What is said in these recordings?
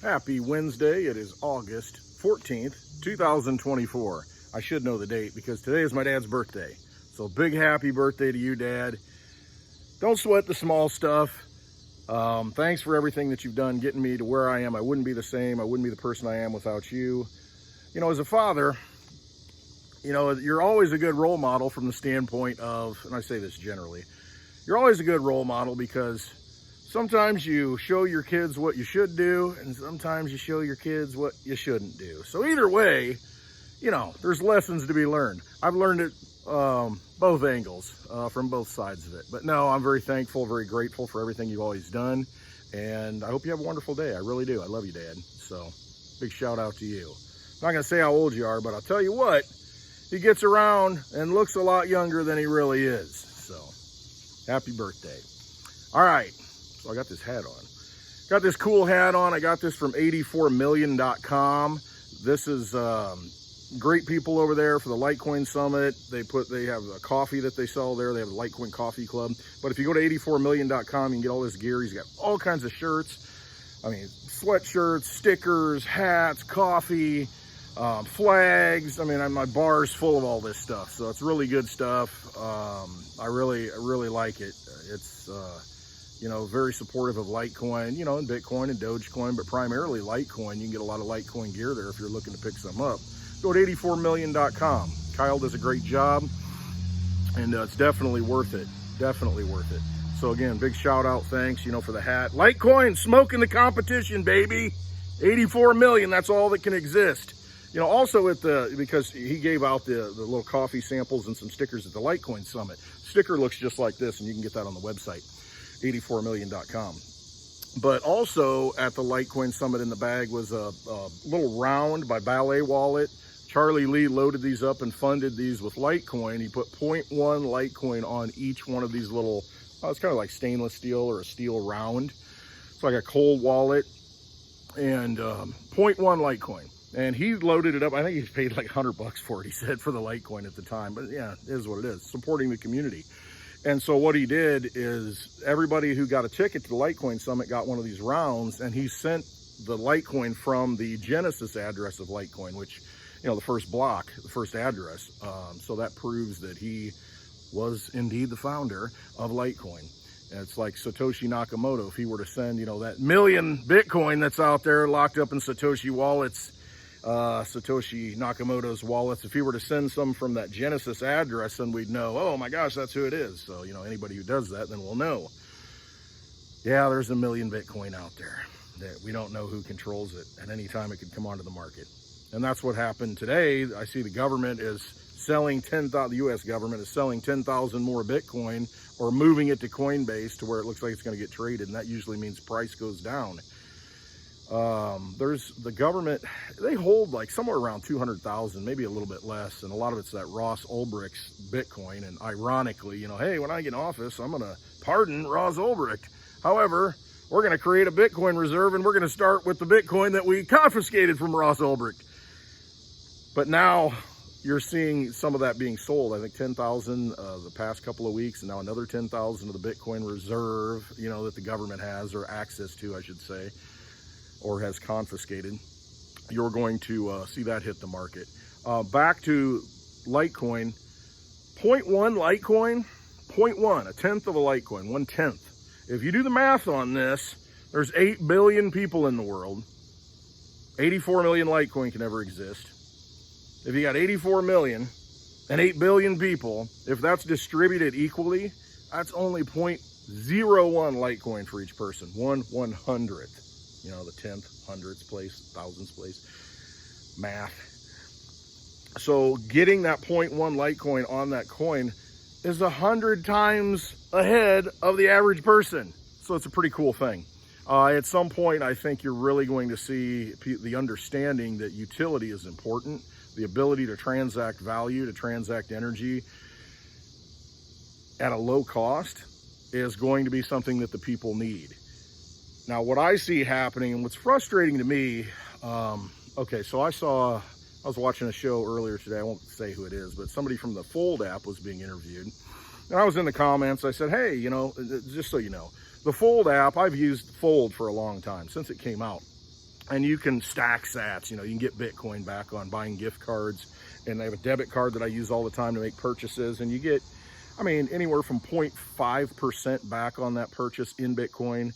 Happy Wednesday. It is August 14th, 2024. I should know the date because today is my dad's birthday. So big happy birthday to you, Dad. Don't sweat the small stuff. Thanks for everything that you've done getting me to where I am. I wouldn't be the same. I wouldn't be the person I am without you. You know, as a father, you know, you're always a good role model from the standpoint of, and I say this generally, you're always a good role model because sometimes you show your kids what you should do, and sometimes you show your kids what you shouldn't do. So either way, you know, there's lessons to be learned. I've learned it both angles, from both sides of it. But no, I'm very thankful, very grateful for everything you've always done. And I hope you have a wonderful day. I really do. I love you, Dad. So big shout out to you. I'm not going to say how old you are, but I'll tell you what, he gets around and looks a lot younger than he really is. So happy birthday. All right. So I got this hat on. Got this cool hat on. I got this from 84million.com. This is great people over there for the Litecoin Summit. They have a coffee that they sell there. They have the Litecoin Coffee Club. But if you go to 84million.com, you can get all this gear. He's got all kinds of shirts. I mean, sweatshirts, stickers, hats, coffee, flags. I mean, my bar's full of all this stuff. So it's really good stuff. I really like it. It's you know, very supportive of Litecoin, you know, and Bitcoin and Dogecoin, but primarily Litecoin. You can get a lot of Litecoin gear there if you're looking to pick some up. Go to 84million.com. Kyle does a great job, and it's definitely worth it. Definitely worth it. So again, big shout out, thanks, you know, for the hat. Litecoin, smoking the competition, baby. 84 million, that's all that can exist. You know, also because he gave out the little coffee samples and some stickers at the Litecoin Summit. Sticker looks just like this, and you can get that on the website. 84million.com. But also at the Litecoin Summit in the bag was a little round by Ballet Wallet. Charlie Lee loaded these up and funded these with Litecoin. He put 0.1 Litecoin on each one of these little, it's kind of like stainless steel or a steel round. It's like a cold wallet, and 0.1 Litecoin. And he loaded it up. I think he paid like $100 for it, he said, for the Litecoin at the time. But yeah, it is what it is, supporting the community. And so what he did is everybody who got a ticket to the Litecoin Summit got one of these rounds, and he sent the Litecoin from the Genesis address of Litecoin, which, you know, the first block, the first address. So that proves that he was indeed the founder of Litecoin. And it's like Satoshi Nakamoto, if he were to send, you know, that million Bitcoin that's out there locked up in Satoshi wallets, Satoshi Nakamoto's wallets, if he were to send some from that Genesis address, then we'd know, oh my gosh, that's who it is. So, you know, anybody who does that, then we'll know. Yeah, there's a million Bitcoin out there that we don't know who controls it. At any time it could come onto the market. And that's what happened today. I see the government is selling 10,000, the US government is selling 10,000 more Bitcoin, or moving it to Coinbase to where it looks like it's going to get traded. And that usually means price goes down. There's the government, they hold like somewhere around 200,000, maybe a little bit less. And a lot of it's that Ross Ulbricht's Bitcoin. And ironically, you know, hey, when I get in office, I'm going to pardon Ross Ulbricht. However, we're going to create a Bitcoin reserve, and we're going to start with the Bitcoin that we confiscated from Ross Ulbricht. But now you're seeing some of that being sold. I think 10,000 the past couple of weeks, and now another 10,000 of the Bitcoin reserve, you know, that the government has, or access to, I should say, or has confiscated. You're going to see that hit the market. Back to Litecoin, 0.1 Litecoin, 0.1, a tenth of a Litecoin, 1/10. If you do the math on this, there's 8 billion people in the world. 84 million Litecoin can never exist. If you got 84 million and 8 billion people, if that's distributed equally, that's only 0.01 Litecoin for each person, 1/100th. You know, the 10th, hundredths place, thousandths place, math. So getting that 0.1 Litecoin on that coin is 100 times ahead of the average person. So it's a pretty cool thing. At some point, I think you're really going to see the understanding that utility is important. The ability to transact value, to transact energy at a low cost is going to be something that the people need. Now, what I see happening, and what's frustrating to me, okay, so I was watching a show earlier today, I won't say who it is, but somebody from the Fold app was being interviewed. And I was in the comments, I said, hey, you know, just so you know, the Fold app, I've used Fold for a long time, since it came out. and you can stack sats. You know, you can get Bitcoin back on buying gift cards, and they have a debit card that I use all the time to make purchases, and you get, I mean, anywhere from 0.5% back on that purchase in Bitcoin,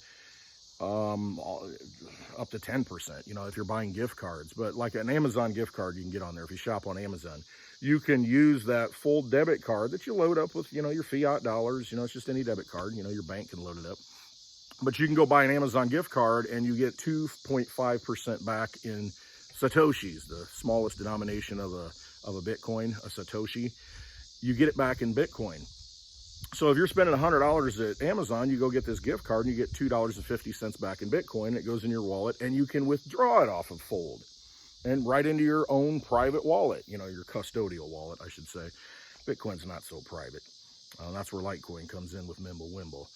up to 10%, you know, if you're buying gift cards. But like an Amazon gift card you can get on there if you shop on Amazon. You can use that full debit card that you load up with, you know, your fiat dollars. You know, it's just any debit card. You know, your bank can load it up. But you can go buy an Amazon gift card and you get 2.5% back in Satoshis, the smallest denomination of a Bitcoin, a Satoshi. You get it back in Bitcoin. So if you're spending $100 at Amazon, you go get this gift card and you get $2.50 back in Bitcoin. It goes in your wallet and you can withdraw it off of Fold and right into your own private wallet, you know, your custodial wallet, I should say. Bitcoin's not so private. That's where Litecoin comes in with Mimblewimble.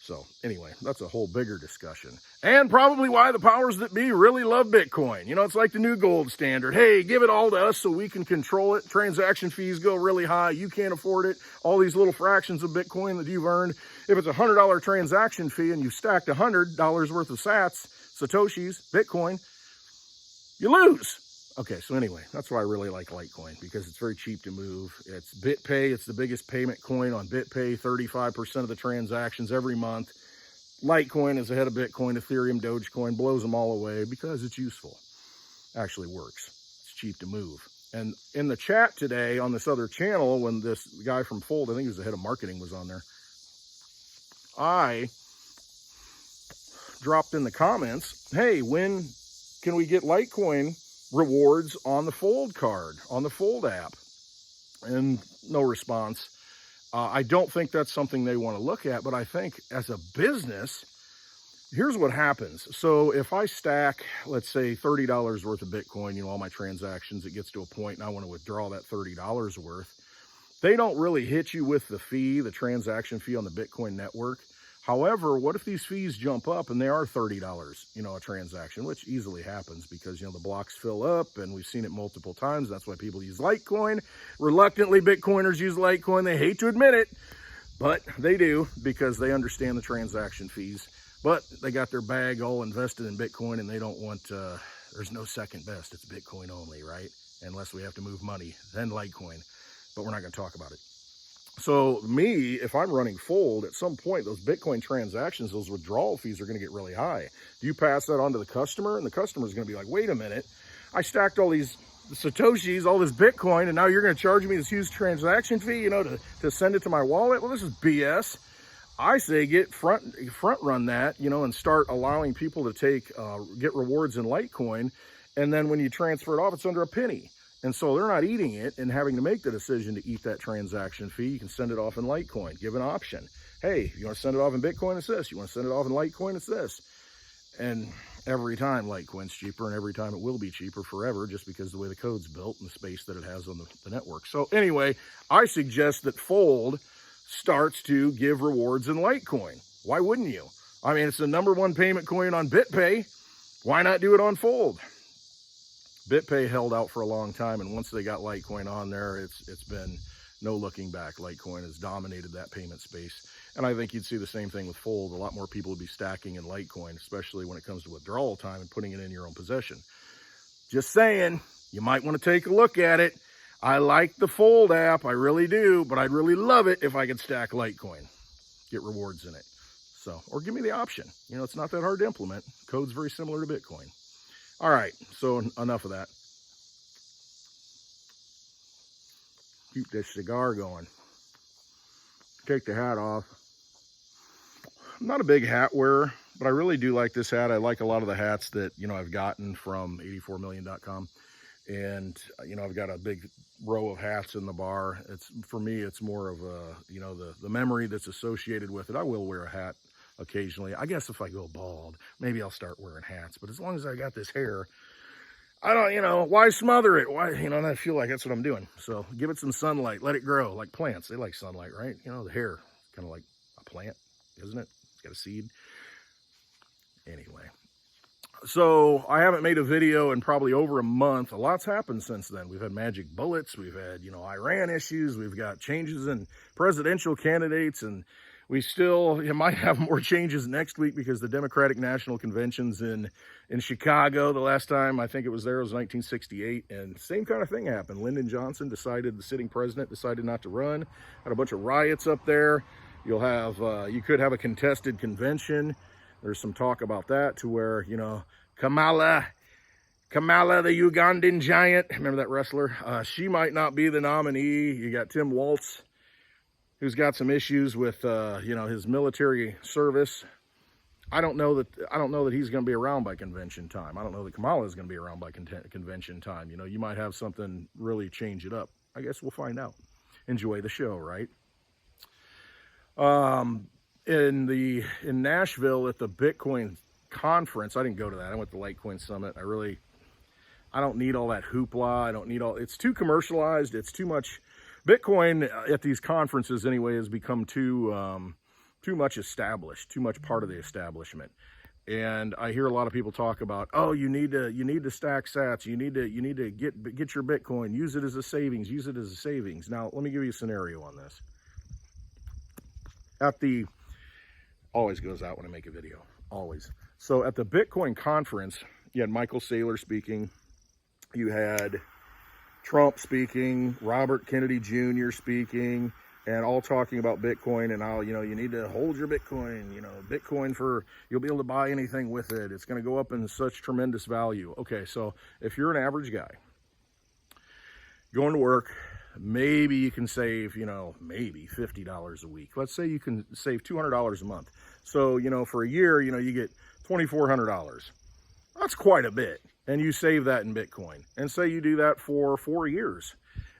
So anyway, that's a whole bigger discussion. And probably why the powers that be really love Bitcoin. You know, it's like the new gold standard. Hey, give it all to us so we can control it. Transaction fees go really high. You can't afford it. All these little fractions of Bitcoin that you've earned. If it's a $100 transaction fee and you stacked $100 worth of sats, Satoshis, Bitcoin, you lose. Okay, so anyway, that's why I really like Litecoin, because it's very cheap to move. It's BitPay. It's the biggest payment coin on BitPay, 35% of the transactions every month. Litecoin is ahead of Bitcoin, Ethereum, Dogecoin, blows them all away because it's useful. Actually works. It's cheap to move. And in the chat today on this other channel, when this guy from Fold, I think he was the head of marketing, was on there, I dropped in the comments, hey, when can we get Litecoin rewards on the Fold card, on the Fold app? And no response. I don't think that's something they want to look at, but I think as a business, here's what happens. So if I stack, let's say $30 worth of Bitcoin, you know, all my transactions, it gets to a point and I want to withdraw that $30 worth. They don't really hit you with the fee, the transaction fee on the Bitcoin network. However, what if these fees jump up and they are $30, you know, a transaction, which easily happens because, you know, the blocks fill up and we've seen it multiple times. That's why people use Litecoin. Reluctantly, Bitcoiners use Litecoin. They hate to admit it, but they do because they understand the transaction fees. But they got their bag all invested in Bitcoin and they don't want, there's no second best. It's Bitcoin only, right? Unless we have to move money, then Litecoin. But we're not going to talk about it. So me, if I'm running Fold, at some point, those Bitcoin transactions, those withdrawal fees are going to get really high. Do you pass that on to the customer? And the customer is going to be like, wait a minute, I stacked all these Satoshis, all this Bitcoin, and now you're going to charge me this huge transaction fee, you know, to send it to my wallet? Well, this is BS. I say get front run that, you know, and start allowing people to get rewards in Litecoin. And then when you transfer it off, it's under a penny. And so they're not eating it and having to make the decision to eat that transaction fee. You can send it off in Litecoin. Give an option. Hey, you want to send it off in Bitcoin? It's this. You want to send it off in Litecoin? It's this. And every time Litecoin's cheaper, and every time it will be cheaper forever, just because of the way the code's built and the space that it has on the network. So anyway, I suggest that Fold starts to give rewards in Litecoin. Why wouldn't you? I mean, it's the #1 payment coin on BitPay. Why not do it on Fold? BitPay held out for a long time, and once they got Litecoin on there, it's been no looking back. Litecoin has dominated that payment space, and I think you'd see the same thing with Fold. A lot more people would be stacking in Litecoin, especially when it comes to withdrawal time and putting it in your own possession. Just saying, you might want to take a look at it. I like the Fold app, I really do, but I'd really love it if I could stack Litecoin, get rewards in it. So, or give me the option. You know, it's not that hard to implement. Code's very similar to Bitcoin. All right, so enough of that. Keep this cigar going. Take the hat off. I'm not a big hat wearer, but I really do like this hat. I like a lot of the hats that, you know, I've gotten from 84million.com. And, you know, I've got a big row of hats in the bar. For me, it's more of a, you know, the memory that's associated with it. I will wear a hat occasionally. I guess if I go bald, maybe I'll start wearing hats. But as long as I got this hair, I don't, you know, why smother it? Why, you know, and I feel like that's what I'm doing. So give it some sunlight, let it grow like plants. They like sunlight, right? You know, the hair, kind of like a plant, isn't it? It's got a seed. Anyway, so I haven't made a video in probably over a month. A lot's happened since then. We've had magic bullets. We've had, you know, Iran issues. We've got changes in presidential candidates, and It might have more changes next week because the Democratic National Convention's in Chicago. The last time I think it was there was 1968, and same kind of thing happened. Lyndon Johnson the sitting president decided not to run. Had a bunch of riots up there. You'll have, you could have a contested convention. There's some talk about that, to where, you know, Kamala, the Ugandan giant, remember that wrestler? She might not be the nominee. You got Tim Walz, who's got some issues with, you know, his military service. I don't know that he's going to be around by convention time. I don't know that Kamala is going to be around by convention time. You know, you might have something really change it up. I guess we'll find out. Enjoy the show, right? In Nashville at the Bitcoin conference, I didn't go to that. I went to the Litecoin Summit. I don't need all that hoopla. It's too commercialized. It's too much. Bitcoin at these conferences anyway has become too much established, too much part of the establishment. And I hear a lot of people talk about, oh, you need to stack sats. You need to get your Bitcoin, use it as a savings. Now, let me give you a scenario on this. Always goes out when I make a video, always. So at the Bitcoin conference, you had Michael Saylor speaking, you had Trump speaking, Robert Kennedy Jr. speaking, and all talking about Bitcoin and how, you know, you need to hold your Bitcoin, you know, Bitcoin you'll be able to buy anything with it. It's going to go up in such tremendous value. Okay, so if you're an average guy going to work, maybe you can save, you know, maybe $50 a week. Let's say you can save $200 a month. So, you know, for a year, you know, you get $2,400. That's quite a bit. And you save that in Bitcoin. And say you do that for 4 years.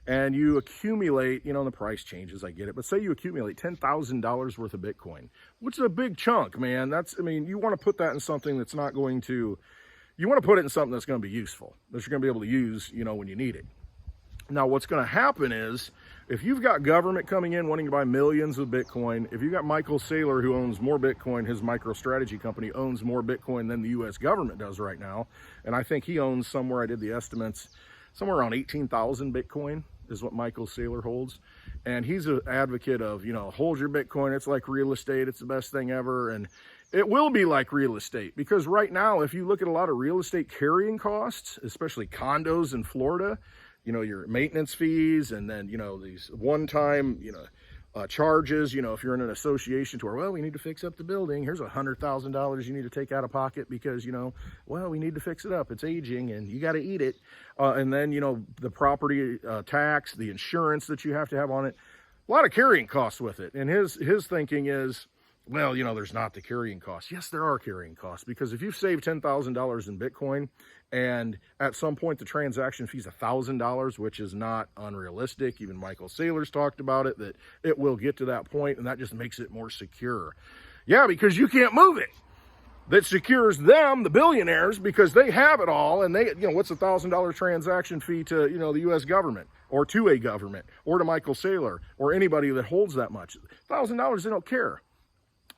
And you accumulate, you know, the price changes, I get it. But say you accumulate $10,000 worth of Bitcoin, which is a big chunk, man. You want to put that in something that's not going to, you want to put it in something that's going to be useful, that you're going to be able to use, you know, when you need it. Now, what's going to happen is, if you've got government coming in wanting to buy millions of Bitcoin, if you've got Michael Saylor, who owns more Bitcoin, his MicroStrategy company owns more Bitcoin than the U.S. government does right now, and I think he owns somewhere, I did the estimates, somewhere around 18,000 Bitcoin is what Michael Saylor holds. And he's an advocate of, you know, hold your Bitcoin. It's like real estate. It's the best thing ever. And it will be like real estate, because right now, if you look at a lot of real estate carrying costs, especially condos in Florida, you know, your maintenance fees, and then, you know, these one-time, you know, charges, you know, if you're in an association to where, well, we need to fix up the building. Here's $100,000 you need to take out of pocket because, you know, well, we need to fix it up. It's aging and you got to eat it. And then, you know, the property tax, the insurance that you have to have on it, a lot of carrying costs with it. And his thinking is, well, you know, there's not the carrying costs. Yes, there are carrying costs, because if you've saved $10,000 in Bitcoin and at some point the transaction fee is $1,000, which is not unrealistic. Even Michael Saylor's talked about it, that it will get to that point, and that just makes it more secure. Yeah, because you can't move it. That secures them, the billionaires, because they have it all, and they, you know, what's a $1,000 transaction fee to, you know, the U.S. government, or to a government, or to Michael Saylor, or anybody that holds that much? $1,000, they don't care.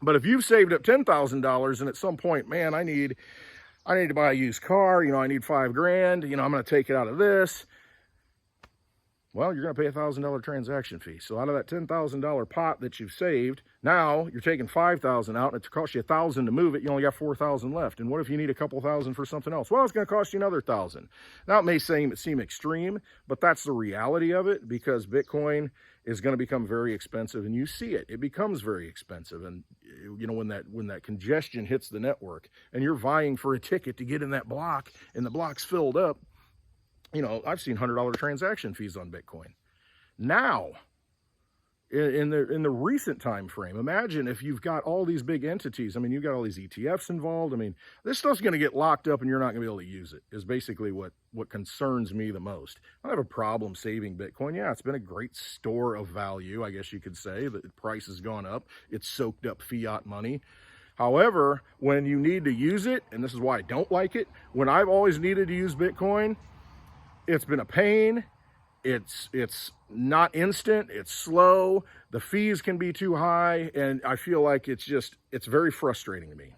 But if you've saved up $10,000 and at some point, man, I need to buy a used car, you know, I need $5,000, you know, I'm going to take it out of this. Well, you're going to pay a $1,000 transaction fee. So out of that $10,000 pot that you've saved, now you're taking $5,000 out, and it costs you $1,000 to move it. You only got $4,000 left. And what if you need a couple thousand for something else? Well, it's going to cost you another $1,000. Now, it may seem extreme, but that's the reality of it, because Bitcoin is going to become very expensive, and you see it. It becomes very expensive, and you know, when that congestion hits the network, and you're vying for a ticket to get in that block, and the block's filled up. You know, I've seen $100 transaction fees on Bitcoin. Now, in the recent time frame, imagine if you've got all these big entities. I mean, you've got all these ETFs involved. I mean, this stuff's going to get locked up and you're not going to be able to use it, is basically what concerns me the most. I don't have a problem saving Bitcoin. Yeah, it's been a great store of value, I guess you could say. The price has gone up. It's soaked up fiat money. However, when you need to use it, and this is why I don't like it, when I've always needed to use Bitcoin, it's been a pain. It's not instant. It's slow. The fees can be too high. And I feel like it's very frustrating to me.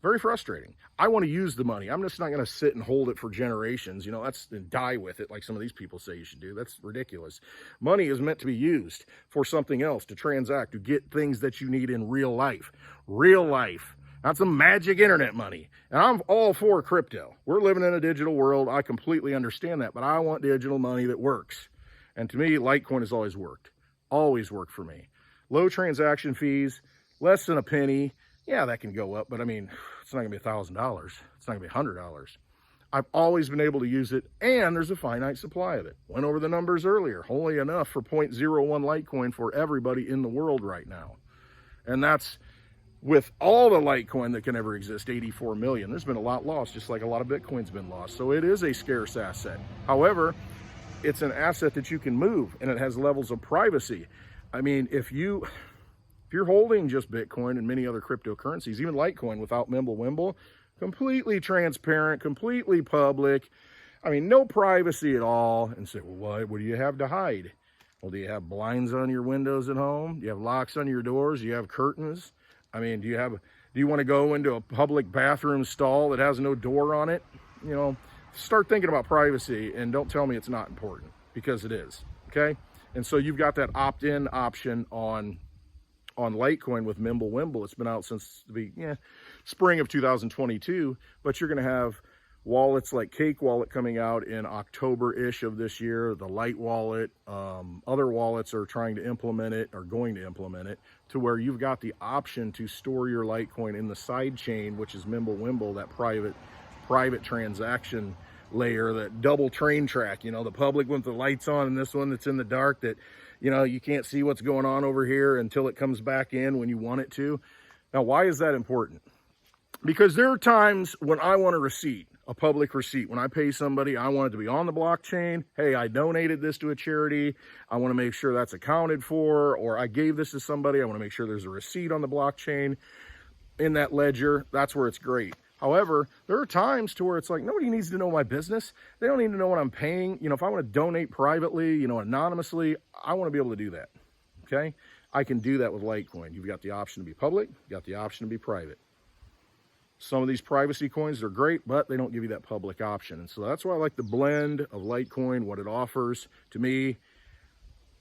Very frustrating. I want to use the money. I'm just not going to sit and hold it for generations. You know, that's and die with it like some of these people say you should do. That's ridiculous. Money is meant to be used for something else, to transact, to get things that you need in real life. Real life. Not some magic internet money. And I'm all for crypto. We're living in a digital world. I completely understand that, but I want digital money that works. And to me, Litecoin has always worked. Always worked for me. Low transaction fees, less than a penny. Yeah, that can go up, but I mean, it's not gonna be $1,000. It's not gonna be $100. I've always been able to use it, and there's a finite supply of it. Went over the numbers earlier, only enough for 0.01 Litecoin for everybody in the world right now. And that's with all the Litecoin that can ever exist, 84 million. There's been a lot lost, just like a lot of Bitcoin's been lost. So it is a scarce asset. However, it's an asset that you can move, and it has levels of privacy. I mean, if you're holding just Bitcoin and many other cryptocurrencies, even Litecoin without Mimblewimble, completely transparent, completely public. I mean, no privacy at all. And say, well, what do you have to hide? Well, do you have blinds on your windows at home? Do you have locks on your doors? Do you have curtains? I mean, do you want to go into a public bathroom stall that has no door on it? You know, start thinking about privacy, and don't tell me it's not important, because it is, okay? And so you've got that opt-in option on Litecoin with Mimblewimble. It's been out since the spring of 2022, but you're going to have wallets like Cake Wallet coming out in October-ish of this year, the Lite Wallet. Other wallets are trying to implement it, or going to implement it, to where you've got the option to store your Litecoin in the side chain, which is Mimblewimble, that private transaction layer, that double train track, you know, the public one with the lights on, and this one that's in the dark that, you know, you can't see what's going on over here until it comes back in when you want it to. Now, why is that important? Because there are times when I want a receipt, a public receipt. When I pay somebody, I want it to be on the blockchain. Hey, I donated this to a charity. I want to make sure that's accounted for, or I gave this to somebody. I want to make sure there's a receipt on the blockchain in that ledger. That's where it's great. However, there are times to where it's like, nobody needs to know my business. They don't need to know what I'm paying. You know, if I want to donate privately, you know, anonymously, I want to be able to do that, okay? I can do that with Litecoin. You've got the option to be public. You've got the option to be private. Some of these privacy coins are great, but they don't give you that public option. And so that's why I like the blend of Litecoin, what it offers. To me,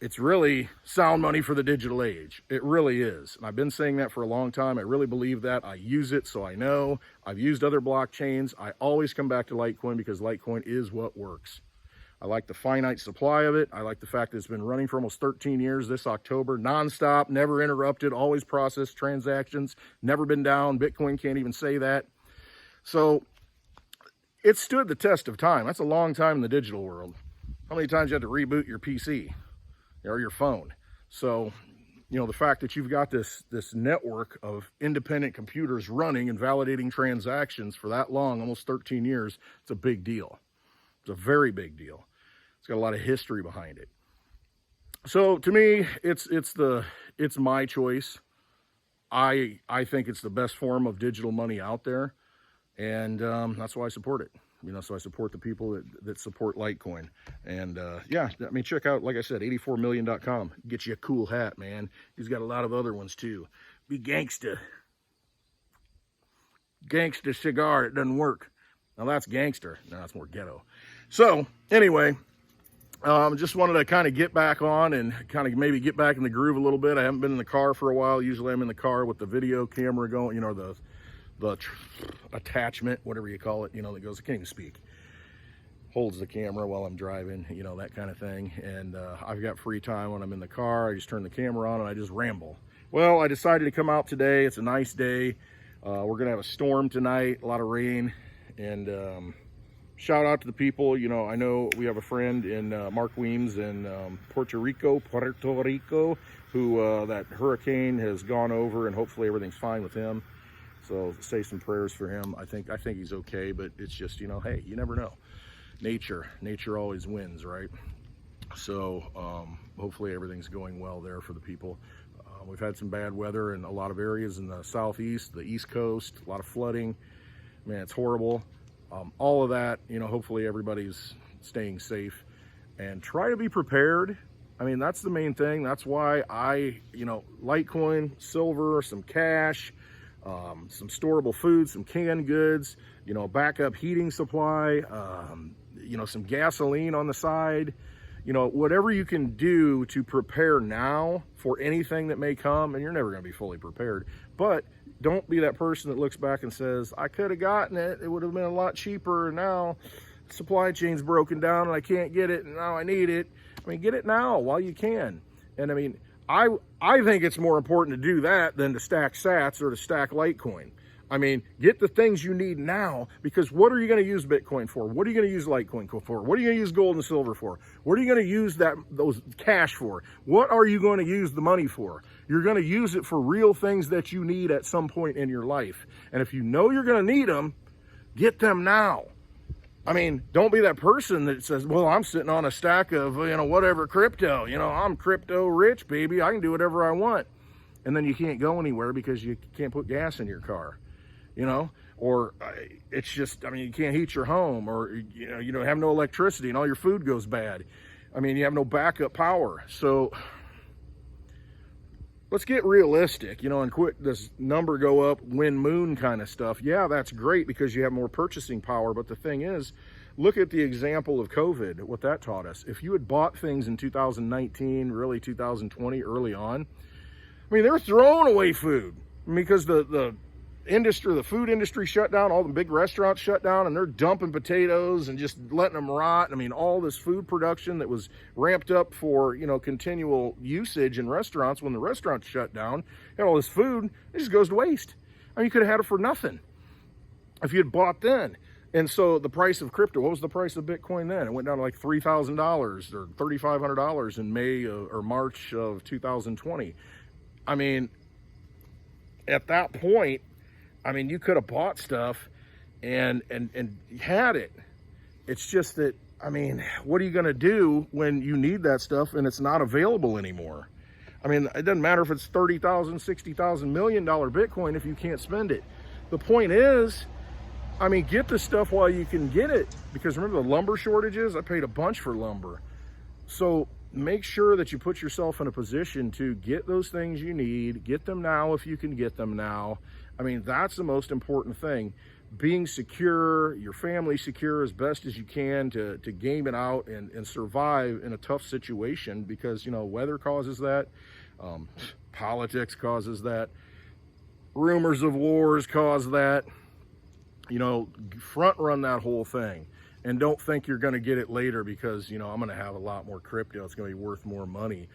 it's really sound money for the digital age. It really is. And I've been saying that for a long time. I really believe that. I use it, so I know. I've used other blockchains. I always come back to Litecoin because Litecoin is what works. I like the finite supply of it. I like the fact that it's been running for almost 13 years this October, nonstop, never interrupted, always processed transactions, never been down. Bitcoin can't even say that. So it stood the test of time. That's a long time in the digital world. How many times you had to reboot your PC or your phone? So, you know, the fact that you've got this network of independent computers running and validating transactions for that long, almost 13 years, it's a big deal. It's a very big deal. It's got a lot of history behind it. So to me, it's my choice. I think it's the best form of digital money out there, and that's why I support it. You know, so I support the people that support Litecoin. And yeah, I mean, check out, like I said, 84million.com. Get you a cool hat, man. He's got a lot of other ones too. Be gangsta. Gangsta cigar. It doesn't work. Now that's gangster. No, that's more ghetto. So anyway, just wanted to kind of get back on and kind of maybe get back in the groove a little bit. I haven't been in the car for a while. Usually I'm in the car with the video camera going, you know, the attachment, whatever you call it, you know, that goes, I can't even speak, holds the camera while I'm driving, you know, that kind of thing. And I've got free time when I'm in the car. I just turn the camera on and I just ramble. Well, I decided to come out today. It's a nice day. We're gonna have a storm tonight, a lot of rain. And shout out to the people. You know, I know we have a friend in Mark Weems in Puerto Rico, who that hurricane has gone over, and hopefully everything's fine with him. So say some prayers for him. I think he's okay, but it's just, you know, hey, you never know. Nature always wins, right? So hopefully everything's going well there for the people. We've had some bad weather in a lot of areas in the southeast, the East Coast, a lot of flooding. Man, it's horrible. All of that, you know, hopefully everybody's staying safe and try to be prepared. I mean, that's the main thing. That's why you know, Litecoin, silver, some cash, some storable food, some canned goods, you know, backup heating supply, you know, some gasoline on the side, you know, whatever you can do to prepare now for anything that may come. And you're never going to be fully prepared, but don't be that person that looks back and says, I could have gotten it. It would have been a lot cheaper. And now supply chain's broken down and I can't get it. And now I need it. I mean, get it now while you can. And I mean, I think it's more important to do that than to stack sats or to stack Litecoin. I mean, get the things you need now, because what are you going to use Bitcoin for? What are you going to use Litecoin for? What are you going to use gold and silver for? What are you going to use those cash for? What are you going to use the money for? You're going to use it for real things that you need at some point in your life. And if you know you're going to need them, get them now. I mean, don't be that person that says, well, I'm sitting on a stack of, you know, whatever crypto, you know, I'm crypto rich, baby. I can do whatever I want. And then you can't go anywhere because you can't put gas in your car, you know, or it's just, I mean, you can't heat your home, or, you know, you don't have no electricity and all your food goes bad. I mean, you have no backup power. So let's get realistic, you know, and quit this number go up, win moon kind of stuff. Yeah, that's great because you have more purchasing power. But the thing is, look at the example of COVID, what that taught us. If you had bought things in 2019, really 2020, early on, I mean, they're throwing away food because the industry, the food industry shut down, all the big restaurants shut down, and they're dumping potatoes and just letting them rot. I mean, all this food production that was ramped up for, you know, continual usage in restaurants, when the restaurants shut down, and all this food, it just goes to waste. I mean, you could have had it for nothing if you had bought then. And so the price of crypto, what was the price of Bitcoin then? It went down to like $3,000 or $3,500 in May or March of 2020. I mean, at that point, I mean, you could have bought stuff and had it. It's just that, I mean, what are you going to do when you need that stuff and it's not available anymore? I mean, it doesn't matter if it's $30,000, $60,000, $1 million Bitcoin if you can't spend it. The point is, I mean, get the stuff while you can get it, because remember the lumber shortages? I paid a bunch for lumber. So make sure that you put yourself in a position to get those things you need, get them now if you can get them now. I mean, that's the most important thing. Being secure, your family secure as best as you can to game it out and survive in a tough situation, because, you know, weather causes that, politics causes that, rumors of wars cause that. You know, front run that whole thing, and don't think you're going to get it later because, you know, I'm going to have a lot more crypto. It's going to be worth more money.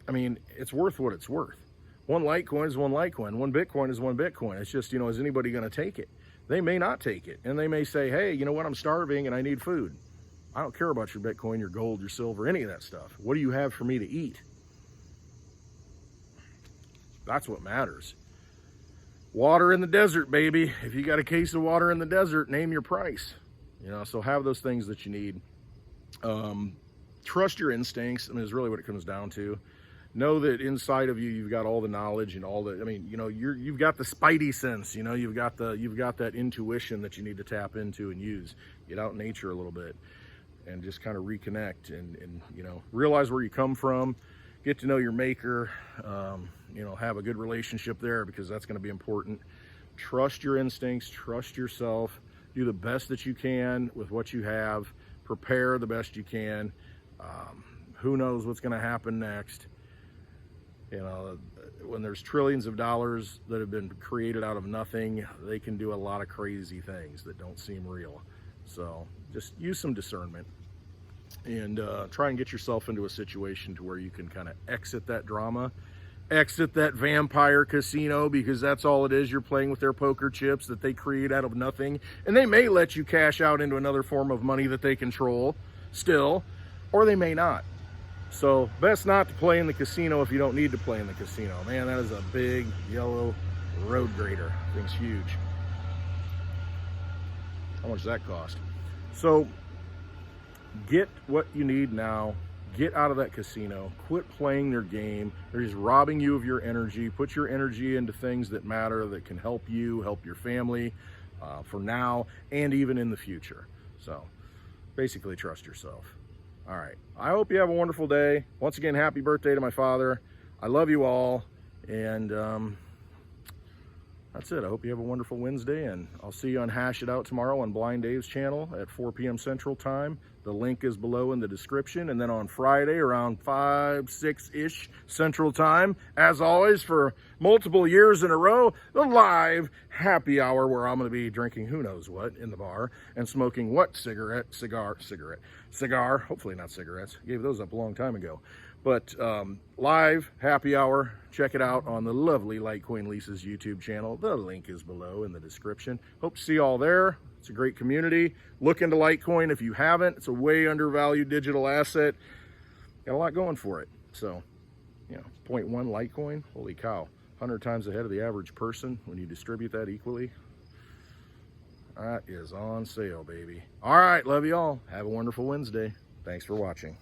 I mean, it's worth what it's worth. One Litecoin is one Litecoin. One Bitcoin is one Bitcoin. It's just, you know, is anybody going to take it? They may not take it. And they may say, hey, you know what? I'm starving and I need food. I don't care about your Bitcoin, your gold, your silver, any of that stuff. What do you have for me to eat? That's what matters. Water in the desert, baby. If you got a case of water in the desert, name your price. You know, so have those things that you need. Trust your instincts. I mean, is really what it comes down to. Know that inside of you, you've got all the knowledge and all the, I mean, you know, you've got the spidey sense, you know, you've got that intuition that you need to tap into and use. Get out in nature a little bit and just kind of reconnect and you know, realize where you come from, get to know your maker, you know, have a good relationship there, because that's going to be important. Trust your instincts, trust yourself, do the best that you can with what you have, prepare the best you can. Who knows what's going to happen next? You know, when there's trillions of dollars that have been created out of nothing, they can do a lot of crazy things that don't seem real. So just use some discernment and try and get yourself into a situation to where you can kind of exit that drama, exit that vampire casino, because that's all it is. You're playing with their poker chips that they create out of nothing, and they may let you cash out into another form of money that they control still, or they may not. So best not to play in the casino if you don't need to play in the casino. Man, that is a big yellow road grader. Thing's huge. How much does that cost? So get what you need now. Get out of that casino. Quit playing their game. They're just robbing you of your energy. Put your energy into things that matter, that can help you, help your family for now and even in the future. So basically, trust yourself. All right. I hope you have a wonderful day. Once again, happy birthday to my father. I love you all. And that's it. I hope you have a wonderful Wednesday, and I'll see you on Hash It Out tomorrow on Blind Dave's channel at 4 p.m. Central Time. The link is below in the description. And then on Friday around 5, 6-ish Central Time, as always, for multiple years in a row, the live happy hour where I'm going to be drinking who knows what in the bar and smoking what cigar, hopefully not cigarettes. I gave those up a long time ago. But live happy hour, check it out on the lovely Litecoin Lisa's YouTube channel. The link is below in the description. Hope to see you all there. It's a great community. Look into Litecoin if you haven't. It's a way undervalued digital asset. Got a lot going for it. So, 0.1 Litecoin, holy cow. 100 times ahead of the average person when you distribute that equally. That is on sale, baby. All right, love you all. Have a wonderful Wednesday. Thanks for watching.